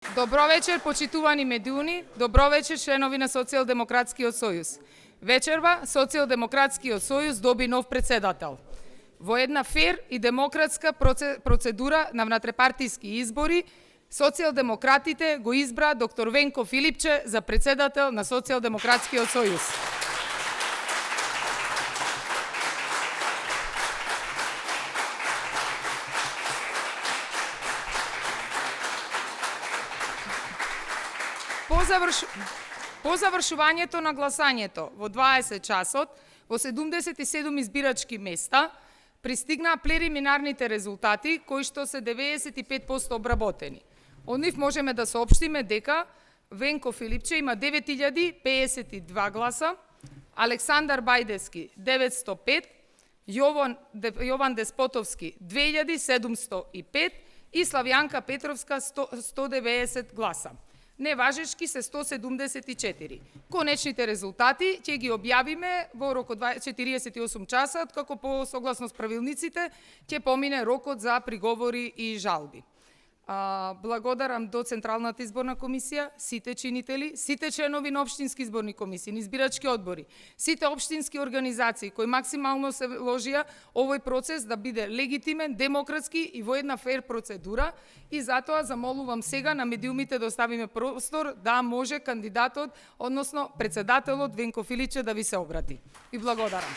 Добро вечер, почитувани медиуни, добро вечер, членови на Социјалдемократскиот сојуз. Вечерва, Социјалдемократскиот сојуз доби нов председател. Во една фер и демократска процедура на внатрепартиски избори, Социјалдемократите го избра доктор Венко Филипче за председател на Социјалдемократскиот сојуз. По завршувањето на гласањето во 20 часот, во 77 избирачки места, пристигнаа прелиминарните резултати, кои што се 95% обработени. Од нив можеме да соопштиме дека Венко Филипче има 9052 гласа, Александар Бајдески 905, Јован Деспотовски 2705 и Славјанка Петровска 190 гласа. Неважешки се 174. Конечните резултати ќе ги објавиме во рок од 48 часа, откако по согласно с правилниците ќе помине рокот за приговори и жалби. Благодарам до Централната изборна комисија, сите чинители, сите членови на општински изборни комисии, на избирачки одбори, сите општински организации кои максимално се вложија овој процес да биде легитимен, демократски и во една фер процедура, и затоа замолувам сега на медиумите да оставиме простор да може кандидатот, односно председателот Венко Филипче да ви се обрати. И благодарам.